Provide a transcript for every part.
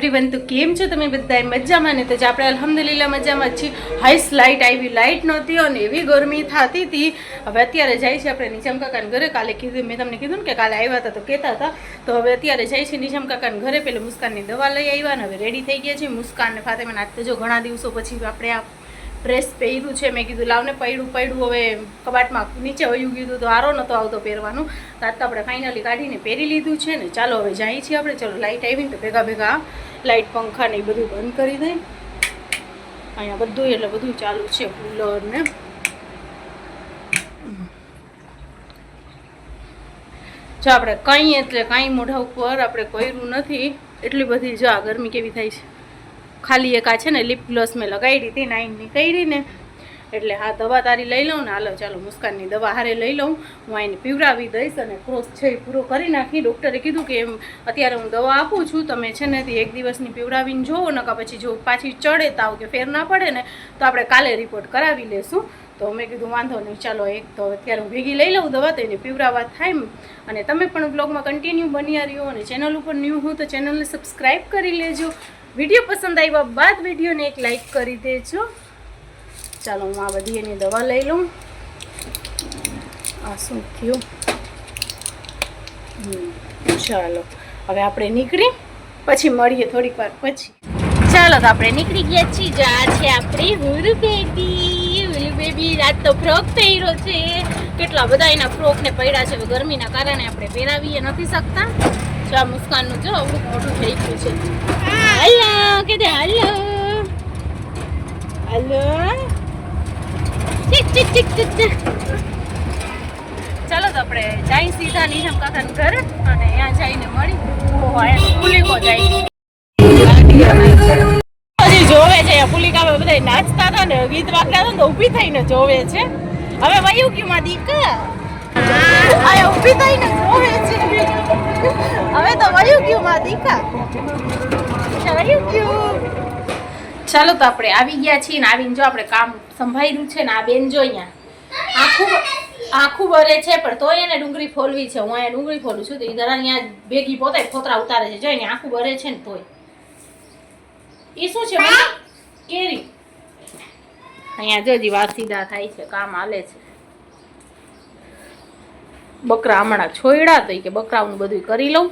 Everyone, તો કેમ છો તમે બધા? મજામાં ને? તો જ આપણે અલ્હમ્દુલિલ્લાહ મજામાં છીએ. હાઈસ લાઇટ આવી, લાઇટ નહોતી અને એવી ગરમી થતી હતી. હવે અત્યારે જાય છે આપણે નિજામ કાકાના ઘરે. કાલે કીધું, મેં તમને કીધું ને કે કાલે આવ્યા હતા તો કહેતા હતા. તો હવે અત્યારે જાય છે નિજામ કાકાના ઘરે. પેલું મુસ્કાનની દવા લઈ આવ્યા ને હવે રેડી થઈ ગયા છે. મુસ્કાન ને ફાતેમાને આજ તો જો ઘણા દિવસો પછી આપણે આ ડ્રેસ પહેર્યું છે. મેં કીધું લાવને પડ્યું હવે કબાટમાં નીચે વયું ગયું તો હારો નહોતો આવતો પહેરવાનું. તો આજ તો આપણે ફાઇનલી કાઢીને પહેરી લીધું છે ને. ચાલો હવે જઈએ છીએ આપણે. ચલો લાઇટ આવીને તો ભેગા લાઇટ પંખા ને એ બધું બંધ કરી દઈ. અહીંયા બધું એટલે બધું ચાલુ છે, કુલર ને. જો આપણે કંઈ એટલે કાંઈ મોઢા ઉપર આપણે કર્યું નથી. એટલી બધી જો આ ગરમી કેવી થાય છે. ખાલી એક આ છે ને લિપ ગ્લોસ મેં લગાવી હતી, નાઈનની કરી ને. એટલે હા દવા તારી લઈ લઉં ને. હાલો ચાલો મુસ્કાનની દવા હારે લઈ લઉં. હું એને પીવડાવી દઈશ અને કોર્સ છે એ પૂરો કરી નાખી. ડૉક્ટરે કીધું કે એમ અત્યારે હું દવા આપું છું, તમે છે ને એક દિવસની પીવડાવીને જોવો ને, પછી જો પાછી ચડે તાવ કે ફેર ના પડે ને તો આપણે કાલે રિપોર્ટ કરાવી લેશું. તો મેં કીધું વાંધો નહીં, ચાલો એક તો અત્યારે હું ભેગી લઈ લઉં દવા, તો એને પીવડાવવા થાય. અને તમે પણ બ્લોગમાં કન્ટિન્યુ બન્યા રહ્યો. અને ચેનલ ઉપર ન્યૂ હું તો ચેનલને સબસ્ક્રાઈબ કરી લેજો. વિડીયો પસંદ આવ્યા બાદ વિડીયોને એક લાઈક કરી દેજો. ચાલો હું આ બધી એની દવા લઈ લઉં. આ શું થયું? ચાલો હવે આપણે નીકળી, પછી મળીએ થોડીક વાર પછી. ચાલો તો આપણે નીકળી ગયા છીએ. જો આ છે આપણી હુરુ બેબી. આજ તો ફ્રોક પહેર્યો છે. કેટલા બધા એના ફ્રોક ને પડ્યા છે. ગરમીના કારણે આપણે પહેરાવી નથી શકતા. જો આ મુસ્કાનનું જો અવડું મોટું થઈ ગયું છે. હાલો કે હાલો હાલો. ચાલો તો આપણે જઈ સીધા નિજામ કાકાના ઘરે અને ત્યાં જઈને મળી. પુલિકો જાય હજી જોવે છે. પુલિકા બધા નાચતા હતા ને ગીત વાગતા હતા ને તો ઊભી થઈને જોવે છે. હવે વયું ગયું માં દીકા ઊભી થઈને જોવે છે. હવે તો વયું ગયું માં દીકા વયું ગયું. ચાલો તો આપણે આવી ગયા છીએ ને આવીને જો આપણે કામ સંભાળ્યું છે ને. આ બેન જો અહીંયા આખું ભરે છે પણ તોય એને ડુંગળી ફોલવી છે. હું અહીંયા ડુંગળી ફોલું છું તો એ જરા અહીંયા ભેગી પોતે ફોતરા ઉતારે છે. જો એને આખું ભરે છે ને તોય. એ શું છે કેરી? અહીંયા જોજી વાત સીધા થાય છે, કામ હાલે છે. બકરા હમણાં છોયડા તો કે બકરાઓનું બધું કરી લઉં.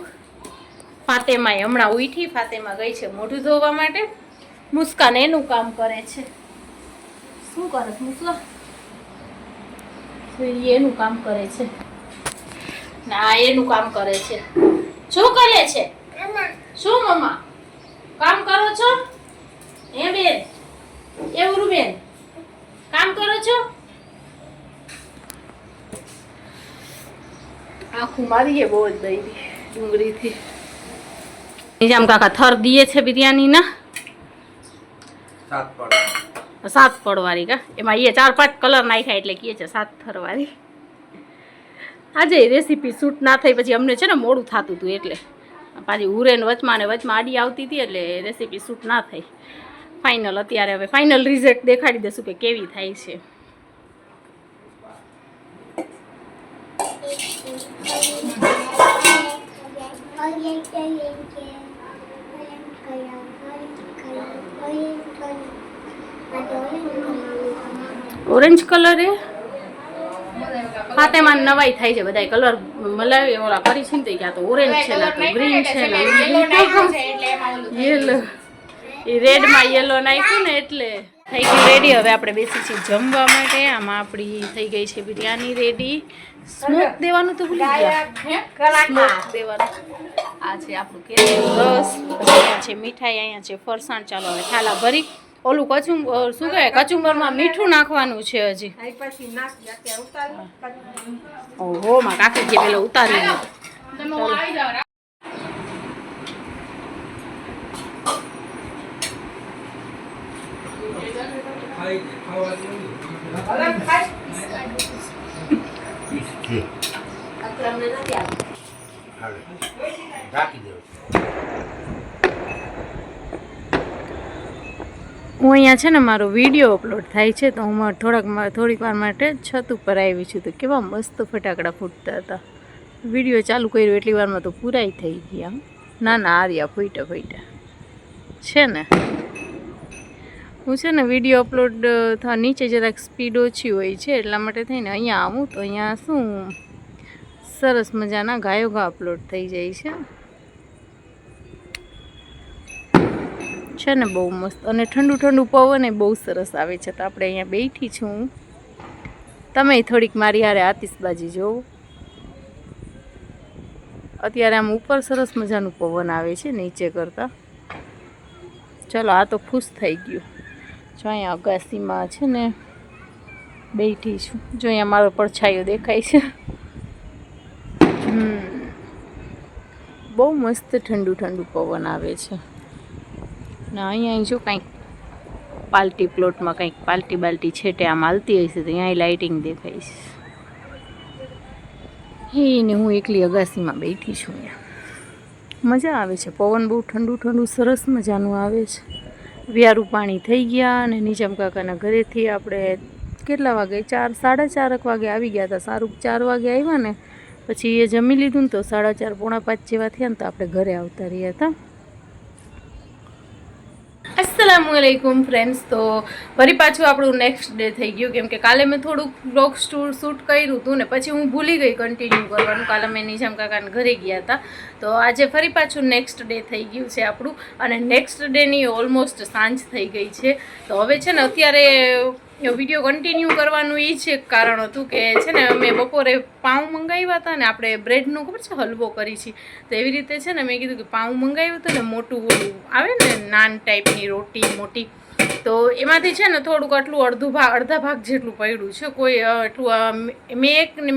ફાતેમાં હમણાં ઉઠી. ફાતેમાં ગઈ છે મોઢું ધોવા માટે. મુસ્કાન એનું કામ કરે છે. શું કરે મુસ્કા? એનું કામ કરે છે ના એનું કામ કરે છે. શું કરે છે? શું મમ્મા કામ કરો છો? એ બેન એવું બેન કામ કરો છો? આખું મારીએ બહુ જ દઈ ડુંગળીથી. નિજામ કાકા થર દીએ છે બિરયાની ના 7 પડવાળી કા. એમાં એ 4-5 કલર નાખ્યા એટલે કહે છે 7 થરવાળી. આજે રેસીપી શૂટ ના થઈ પછી અમને છે ને મોડું થતું હતું એટલે પાછી ઉરેન વચમાં ને વચમાં આડી આવતી હતી એટલે રેસીપી શૂટ ના થઈ. ફાઇનલ અત્યારે હવે ફાઇનલ રિઝલ્ટ દેખાડી દેશું કે કેવી થાય છે. ઓરેન્જ કલર એ ફાતેમાં નવાઈ થાય છે. બધા કલર મલાવી ઓલા કરી છે ને ક્યાં તો ઓરેન્જ છે ને તો ગ્રીન છે ને યેલો. એ રેડમાં યેલો નાખ્યું ને એટલે થઈ ગઈ રેડી. હવે આપણે બેસી છીએ જમવા માટે. આમાં આપણી થઈ ગઈ છે બિરયાની રેડી. સ્મોક દેવાનું તો ભૂલી ગયા. સ્મોક દેવાનું. આ છે આપણું કેરીનું રસ. અહીંયા છે મીઠાઈ, અહીંયા છે ફરસાણ. ચાલો હવે થાલા ભરી. ઓલું કચુંબર શું કહેવાય કચુંબરમાં મીઠું નાખવાનું છે હજી. ઓહો માં કાકી કે પેલો ઉતારી લો. હું અહીંયા છે ને મારો વિડીયો અપલોડ થાય છે તો હું થોડીક વાર માટે છત ઉપર આવી છું. તો કેવા મસ્ત ફટાકડા ફૂટતા હતા. વિડીયો ચાલુ કર્યો એટલી વારમાં તો પૂરાઈ થઈ ગયા. ના આર્યા ફૂટ્યા. છે ને હું છે ને વિડીયો અપલોડ થવા નીચે જરાક સ્પીડ ઓછી હોય છે એટલા માટે થઈને અહીંયા આવું તો અહીંયા શું સરસ મજાના ગાયો ગા અપલોડ થઈ જાય છે ને બહુ મસ્ત અને ઠંડુ ઠંડુ પવન એ બહુ સરસ આવે છે તો આપણે અહીંયા બેઠી છું તમે થોડીક મારી હારે આતિશબાજી જોવો અત્યારે આમ ઉપર સરસ મજાનું પવન આવે છે નીચે કરતાં ચલો આ તો ખુશ થઈ ગયું જો અહીંયા અગાસીમાં છે ને બેઠી છું જો અહીંયા મારો પડછાયો દેખાય છે બહુ મસ્ત ઠંડુ ઠંડુ પવન આવે છે ને અહીંયા જો કંઈક પાલટી પ્લોટમાં કંઈક પાલટી બાલટી છેટે આમ હાલતી હશે તો અહીંયા લાઇટિંગ દેખાય છે ને હું એકલી અગાસીમાં બેઠી છું અહીંયા મજા આવે છે પવન બહુ ઠંડુ ઠંડુ સરસ મજાનું આવે છે વ્યારું પાણી થઈ ગયા અને નિજામ કાકાના ઘરેથી આપણે કેટલા વાગે 4:30 વાગે આવી ગયા હતા સારું 4 વાગે આવ્યા ને પછી એ જમી લીધું ને તો 4:30 પોણા 5 જેવા થયા ને તો આપણે ઘરે આવતા રહ્યા હતા अस्सलामुअलैकुम फ्रेंड्स तो वरी पाछું આપણું નેક્સ્ટ ડે થઈ ગયું કેમ કે કાલે મેં થોડુંક બ્લોગ શૂટ કર્યું હતું ને પછી હું ભૂલી ગઈ કન્ટિન્યુ કરવાનું કાલે મેં નિજામ કાકાના ઘરે ગયા હતા તો આજે ફરી પાછું નેક્સ્ટ ડે થઈ ગયું છે આપણું અને નેક્સ્ટ ડેની ઓલમોસ્ટ સાંજ થઈ ગઈ છે તો હવે છે ને અત્યારે વિડીયો કન્ટિન્યુ કરવાનું એ જ એક કારણ હતું કે છે ને અમે બપોરે પાઉં મંગાવ્યા હતા ને આપણે બ્રેડનો ખબર છે હલવો કરી છે તો એવી રીતે છે ને મેં કીધું કે પાઉં મંગાવ્યું હતું ને મોટું આવે ને નાન ટાઈપની રોટી મોટી તો એમાંથી છે ને થોડુંક આટલું અડધા ભાગ જેટલું પડ્યું છે કોઈ એટલું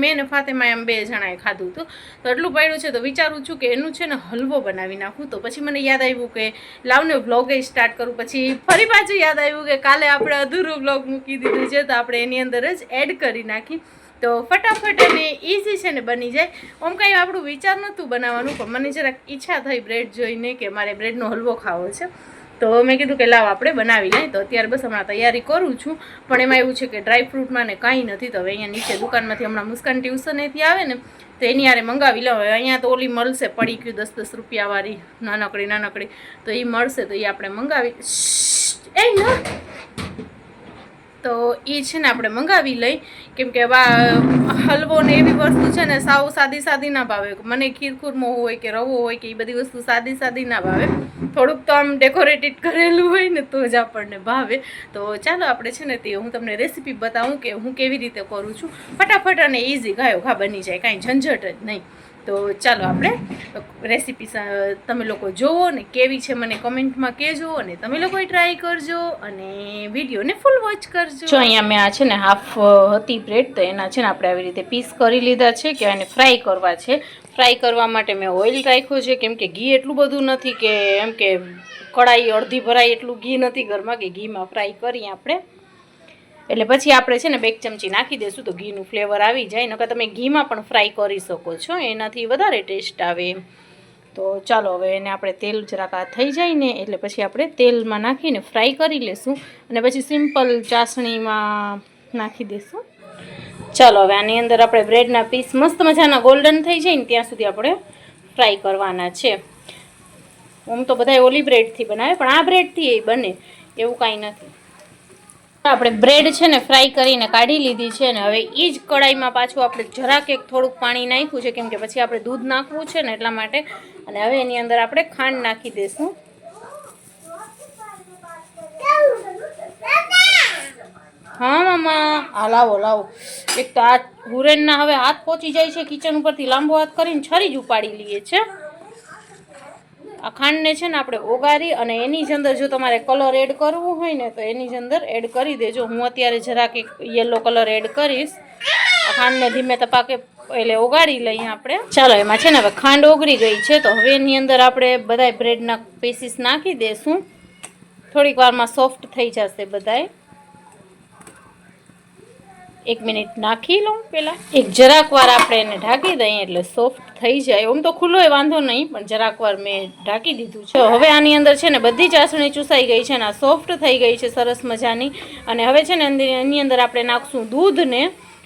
મેં ને ફાતેમાં એમ 2 જણાએ ખાધું હતું તો એટલું પડ્યું છે તો વિચારું છું કે એનું છે ને હલવો બનાવી નાખું તો પછી મને યાદ આવ્યું કે લાવને વ્લોગ સ્ટાર્ટ કરું પછી ફરી પાછું યાદ આવ્યું કે કાલે આપણે અધૂરું વ્લોગ મૂકી દીધું છે તો આપણે એની અંદર જ એડ કરી નાખી તો ફટાફટ અને ઇઝી છે ને બની જાય આમ કંઈ આપણું વિચાર નહોતું બનાવવાનું પણ મને જરાક ઈચ્છા થઈ બ્રેડ જોઈને કે મારે બ્રેડનો હલવો ખાવો છે તો મેં કીધું કે લાવ આપણે બનાવી લઈએ તો અત્યારે બસ હમણાં તૈયારી કરું છું પણ એમાં એવું છે કે ડ્રાયફ્રૂટમાં ને કાંઈ નથી તો હવે અહીંયા નીચે દુકાનમાંથી હમણાં મુસ્કાન ટ્યુશનેથી આવે ને તો એની હારે મંગાવી લો હવે અહીંયા તો ઓલી મળશે પડી ગયું 10 રૂપિયાવાળી નાનકડી તો એ મળશે તો એ આપણે મંગાવી તો એ છે ને આપણે મંગાવી લઈ કેમ કે હલવો ને એવી વસ્તુ છે ને સાવ સાદી ના ભાવે મને ખીરખુરમો હોય કે રવો હોય કે એ બધી વસ્તુ સાદી ના ભાવે થોડુંક તો આમ ડેકોરેટેડ કરેલું હોય ને તો જ આપણને ભાવે તો ચાલો આપણે છે ને તે હું તમને રેસીપી બતાવું કે હું કેવી રીતે કરું છું ફટાફટ અને ઇઝી ગાયો ઘા બની જાય કાંઈ ઝંઝટ જ નહીં તો ચાલો આપણે રેસીપી તમે લોકો જોવો ને કેવી છે મને કમેન્ટમાં કહેજો અને તમે લોકોએ ટ્રાય કરજો અને વિડીયોને ફૂલ વોચ કરજો જો અહીંયા મેં આ છે ને હાફ હતી બ્રેડ તો એના છે ને આપણે આવી રીતે પીસ કરી લીધા છે કે એને ફ્રાય કરવા છે ફ્રાય કરવા માટે મેં ઓઇલ રાખ્યું છે કેમ કે ઘી એટલું બધું નથી કે એમ કે કડાઈ અડધી ભરાય એટલું ઘી નથી ઘરમાં કે ઘીમાં ફ્રાય કરીએ આપણે એટલે પછી આપણે છે ને 2 ચમચી નાખી દઈશું તો ઘીનું ફ્લેવર આવી જાય નકર તમે ઘીમાં પણ ફ્રાય કરી શકો છો એનાથી વધારે ટેસ્ટ આવે તો ચાલો હવે એને આપણે તેલ જરાક આ થઈ જાય ને એટલે પછી આપણે તેલમાં નાખીને ફ્રાય કરી લેશું અને પછી સિમ્પલ ચાસણીમાં નાખી દઈશું ચાલો હવે આની અંદર આપણે બ્રેડના પીસ મસ્ત મજાના ગોલ્ડન થઈ જાય ને ત્યાં સુધી આપણે ફ્રાય કરવાના છે આમ તો બધાય ઓલી બ્રેડથી બનાવે પણ આ બ્રેડથી એ બને એવું કાંઈ નથી આપણે બ્રેડ છે ને ફ્રાય કરીને કાઢી લીધી છે ને હવે એ જ કડાઈમાં પાછું આપણે જરાક એક થોડુંક પાણી નાખ્યું છે કેમ કે પછી આપણે દૂધ નાખવું છે ને એટલા માટે અને હવે એની અંદર આપણે ખાંડ નાખી દઈશું હા મામા હા લાવો એક તો આ હુરેનના હવે હાથ પહોંચી જાય છે કિચન ઉપરથી લાંબો હાથ કરીને છરી જ ઉપાડી લઈએ છે આ ખાંડને છે ને આપણે ઓગાળી અને એની જ અંદર જો તમારે કલર એડ કરવું હોય ને તો એની જ અંદર એડ કરી દેજો હું અત્યારે જરાક એક યલો કલર એડ કરીશ આ ખાંડને ધીમે તપાકે એટલે ઓગાળી લઈએ આપણે ચાલો એમાં છે ને હવે ખાંડ ઓગળી ગઈ છે તો હવે એની અંદર આપણે બધાય બ્રેડના પીસીસ નાખી દઈશું થોડીક વારમાં સોફ્ટ થઈ જશે બધાય 1 મિનિટ નાખી લઉં પહેલાં એક જરાક વાર આપણે એને ઢાંકી દઈએ એટલે સોફ્ટ થઈ જાય આમ તો ખુલ્લો વાંધો નહીં પણ જરાક વાર મેં ઢાંકી દીધું છે હવે આની અંદર છે ને બધી ચાસણી ચૂસાઈ ગઈ છે ને આ સોફ્ટ થઈ ગઈ છે સરસ મજાની અને હવે છે ને એની અંદર આપણે નાખશું દૂધને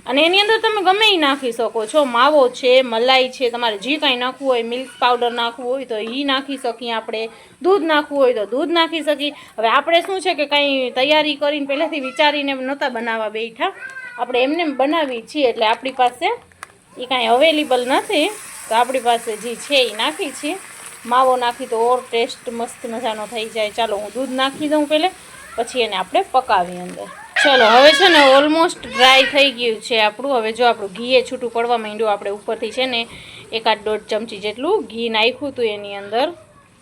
અને એની અંદર તમે ગમે એ નાખી શકો છો, માવો છે, મલાઈ છે, તમારે જે કાંઈ નાખવું હોય, મિલ્ક પાવડર નાખવું હોય તો એ નાખી શકીએ આપણે, દૂધ નાખવું હોય તો દૂધ નાખી શકીએ. હવે આપણે શું છે કે કંઈ તૈયારી કરીને પહેલાંથી વિચારીને નહોતા બનાવવા બેઠા, આપણે એમને બનાવી છીએ એટલે આપણી પાસે એ કાંઈ અવેલેબલ નથી, તો આપણી પાસે જે છે એ નાખી છીએ. માવો નાખી તો ઓર ટેસ્ટ મસ્ત મજાનો થઈ જાય. ચાલો હું દૂધ નાખી દઉં પહેલે, પછી એને આપણે પકાવી અંદર. ચલો હવે છે ને ઓલમોસ્ટ ડ્રાય થઈ ગયું છે આપણું. હવે જો આપણું ઘી છૂટું પડવા માંડ્યું, આપણે ઉપરથી છે ને 1-1.5 ચમચી જેટલું ઘી નાખ્યું હતું એની અંદર.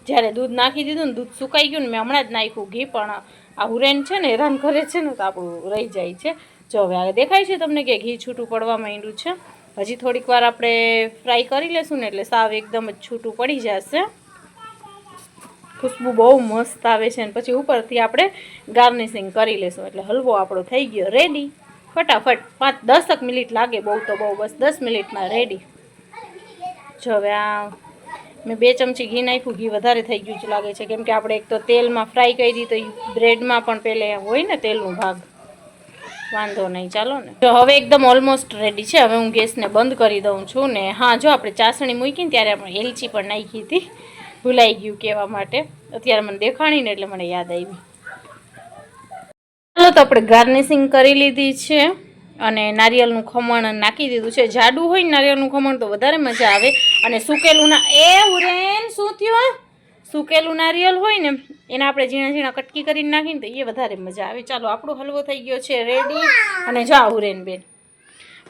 જ્યારે દૂધ નાખી દીધું ને, દૂધ સુકાઈ ગયું ને, મેં હમણાં જ નાખ્યું ઘી, પણ આ હુરેન છે ને હેરાન કરે છે ને તો આપણું રહી જાય છે. જો હવે આ દેખાય છે તમને કે ઘી છૂટું પડવા માંડ્યું છે. હજી થોડીક વાર આપણે ફ્રાય કરી લેશું ને એટલે સાવ એકદમ જ છૂટું પડી જશે. ખુશ્બુ બહુ મસ્ત આવે છે. અને પછી ઉપરથી આપણે ગાર્નિશિંગ કરી લેશું એટલે હલવો આપણો થઈ ગયો રેડી. ફટાફટ 5-10 મિનિટ લાગે, બહુ તો બહુ, બસ 10 મિનિટમાં રેડી. જો હવે આ મેં 2 ચમચી ઘી નાખ્યું, ઘી વધારે થઈ ગયું છે લાગે છે, કેમ કે આપણે એક તો તેલમાં ફ્રાય કરી તો બ્રેડમાં પણ પહેલે હોય ને તેલનું ભાગ. વાંધો નહીં, ચાલો ને. જો હવે એકદમ ઓલમોસ્ટ રેડી છે. હવે હું ગેસને બંધ કરી દઉં છું ને. હા, જો આપણે ચાસણી મૂકી ને ત્યારે આપણે એલચી પણ નાખી હતી, ભૂલાઈ ગયું કહેવા માટે. અત્યારે મને દેખાણીને એટલે મને યાદ આવી. ચાલો તો આપણે ગાર્નિશિંગ કરી લીધી છે અને નારિયેળનું ખમણ નાખી દીધું છે. જાડું હોય ને નારિયેળનું ખમણ તો વધારે મજા આવે, અને સૂકેલું ના ઉરેન શું થયું, સૂકેલું નારિયેળ હોય ને એને આપણે ઝીણા ઝીણા કટકી કરીને નાખીને તો એ વધારે મજા આવે. ચાલો આપણો હલવો થઈ ગયો છે રેડી. અને જો ઉરેન બેન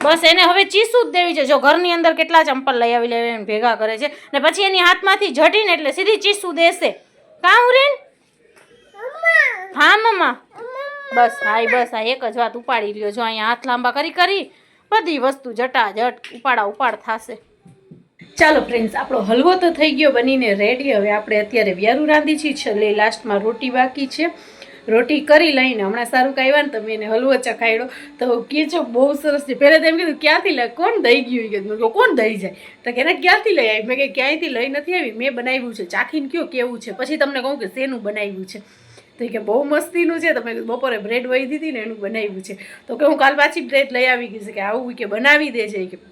બસ એને હવે ચીસું જ દેવી છે. જો ઘરની અંદર કેટલા ચંપલ લઈ આવી લેવા ભેગા કરે છે ને પછી એની હાથમાંથી જટીને એટલે સીધી ચીસું દેશે. કા ઉરેન? હા મમ્મા. બસ હા, બસ આ એક જ વાત ઉપાડી લ્યો. જો અહીંયા હાથ લાંબા કરી બધી વસ્તુ જટાજટ ઉપાડ થશે. ચાલો ફ્રેન્ડ્સ, આપણો હલવો તો થઈ ગયો બનીને રેડી. હવે આપણે અત્યારે વ્યારું રાંધી છીએ, છેલ્લે લાસ્ટમાં રોટી બાકી છે. રોટી કરી લઈને હમણાં સારું આવ્યા ને તમે એને હલવો ચખાડ્યો તો કે છો બહુ સરસ છે. પહેલાં તો એમ કીધું ક્યાંથી લે, કોણ દઈ ગયું, કે કોણ દઈ જાય, તો કે ક્યાંથી લઈ આવી. મેં કે ક્યાંયથી લઈ નથી આવી, મેં બનાવ્યું છે, ચાખીને કયો કેવું છે, પછી તમને કહું કે શેનું બનાવ્યું છે. તો કે બહુ મસ્તીનું છે. તમે બપોરે બ્રેડ વહી દીધી ને એનું બનાવ્યું છે. તો કે હું કાલ પાછી બ્રેડ લઈ આવી ગઈ છે કે આવું કે બનાવી દે છે કે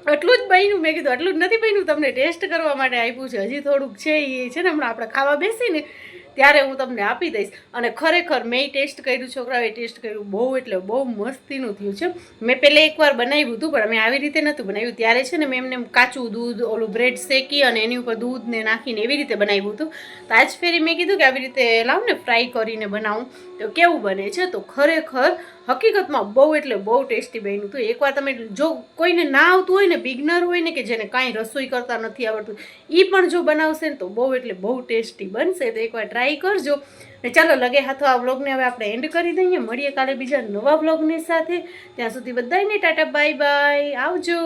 આટલું જ બન્યું. મેં કીધું આટલું જ નથી બન્યું, તમને ટેસ્ટ કરવા માટે આપ્યું છે, હજી થોડુંક છે. એ છે ને હમણાં આપણે ખાવા બેસીને ત્યારે હું તમને આપી દઈશ. અને ખરેખર મેં ટેસ્ટ કર્યું, છોકરાઓએ ટેસ્ટ કર્યું, બહુ એટલે બહુ મસ્તીનું થયું છે. મેં પહેલાં એકવાર બનાવ્યું હતું પણ મેં આવી રીતે નહોતું બનાવ્યું. ત્યારે છે ને મેં એમને કાચું દૂધ ઓલું બ્રેડ શેકી અને એની ઉપર દૂધને નાખીને એવી રીતે બનાવ્યું હતું. તો આજ ફેરી મેં કીધું કે આવી રીતે લાવ ને ફ્રાય કરીને બનાવું તો કેવું બને છે. તો ખરેખર હકીકતમાં બહુ એટલે બહુ ટેસ્ટી બન્યું હતું. એકવાર તમે જો કોઈને ના આવતું હોય ને, બિગનર હોય ને કે જેને કાંઈ રસોઈ કરતા નથી આવડતું, એ પણ જો બનાવશે ને તો બહુ એટલે બહુ ટેસ્ટી બનશે. તો એકવાર ટ્રાય કરજો. ને ચાલો લગે હાથો આ વ્લોગને હવે આપણે એન્ડ કરી દઈએ. મળીએ કાલે બીજા નવા વ્લોગની સાથે. ત્યાં સુધી બધાને ટાટા બાય બાય, આવજો.